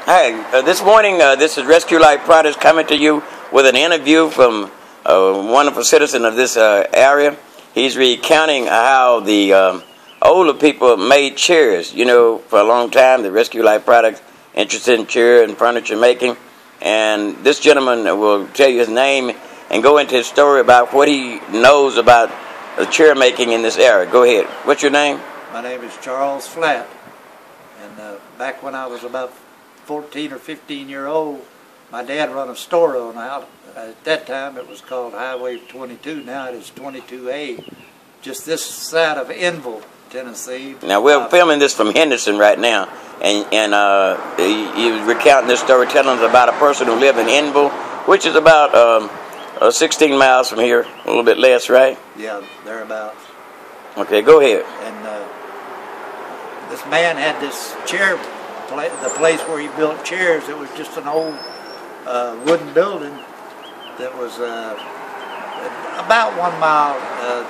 Hi, this morning, this is Rescue Life Products coming to you with an interview from a wonderful citizen of this area. He's recounting how the older people made chairs. You know, for a long time, the Rescue Life Products interested in chair and furniture making. And this gentleman will tell you his name and go into his story about what he knows about chair making in this area. Go ahead. What's your name? My name is Charles Flatt. And back when I was about 14 or 15 year old, my dad run a store on out. At that time it was called Highway 22. Now it is 22A, just this side of Enville, Tennessee. Now we're filming this from Henderson right now, and he was recounting this story, telling us about a person who lived in Enville, which is about 16 miles from here, a little bit less, right? Yeah, thereabouts. Okay, go ahead. And this man had this chair, the place where he built chairs. It was just an old wooden building that was about 1 mile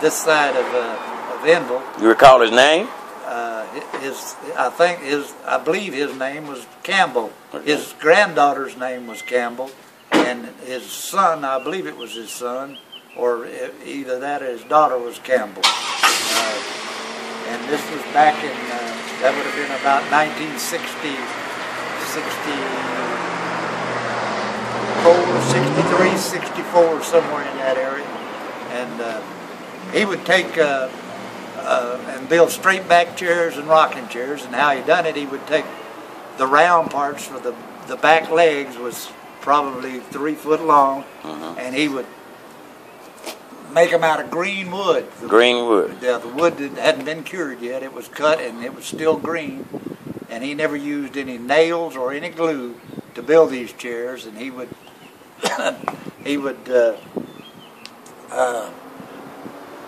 this side of Enville. You recall his name? I believe his name was Campbell. Okay. His granddaughter's name was Campbell, and his son, I believe it was his son, or either that or his daughter was Campbell. And this was back in, that would have been about 1960, 63, 64, somewhere in that area. And he would take and build straight back chairs and rocking chairs. And how he done it, he would take the round parts for the back legs was probably 3 foot long, and he would make them out of green wood. Green wood. Yeah, the wood hadn't been cured yet. It was cut and it was still green. And he never used any nails or any glue to build these chairs. And he would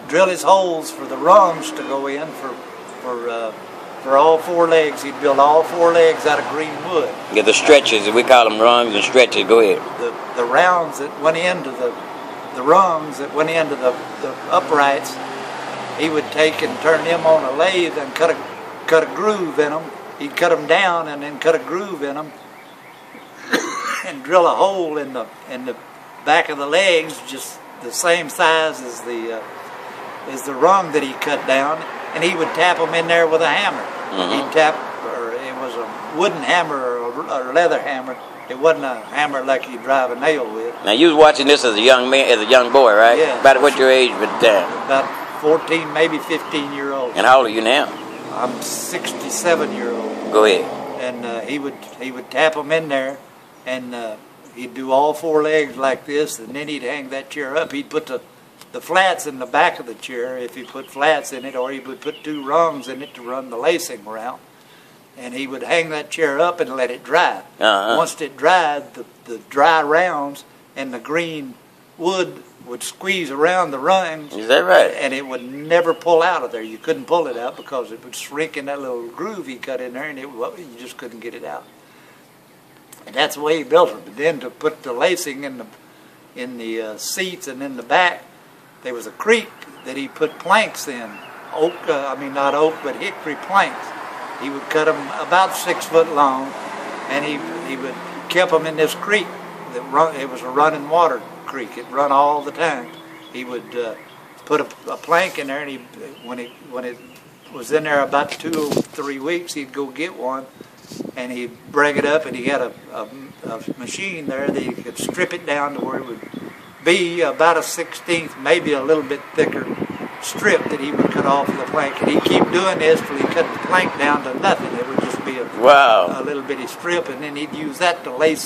drill his holes for the rungs to go in for all 4 legs. He'd build all 4 legs out of green wood. Yeah, the stretches. We call them rungs and stretches. Go ahead. The rounds that went into the rungs that went into the uprights, he would take and turn them on a lathe and cut a groove in them. He'd cut them down and then cut a groove in them and drill a hole in the back of the legs, just the same size as the rung that he cut down, and he would tap them in there with a hammer. He'd tap, or it was a wooden hammer or a leather hammer. It wasn't a hammer like you drive a nail with. Now you was watching this as a young man, as a young boy, right? Yeah. About what your age at the time? About 14, maybe 15 year old. And how old are you now? I'm 67 year old. Go ahead. And he would tap them in there, and he'd do all 4 legs like this, and then he'd hang that chair up. He'd put the flats in the back of the chair if he put flats in it, or he would put 2 rungs in it to run the lacing around. And he would hang that chair up and let it dry. Once it dried, the dry rounds and the green wood would squeeze around the rungs. Is that right? And it would never pull out of there. You couldn't pull it out because it would shrink in that little groove he cut in there, and you just couldn't get it out. And that's the way he built it. But then to put the lacing in the seats and in the back, there was a creek that he put planks in. Not oak, but hickory planks. He would cut them about 6 foot long, and he would keep them in this creek. It was a running water creek. It run all the time. He would put a plank in there, and when it was in there about 2 or 3 weeks, he'd go get one, and he'd bring it up, and he had a machine there that he could strip it down to where it would be about a 1/16, maybe a little bit thicker strip that he would cut off the plank. And he'd keep doing this till he cut the plank down to nothing. It would just be a little bitty strip, and then he'd use that to lace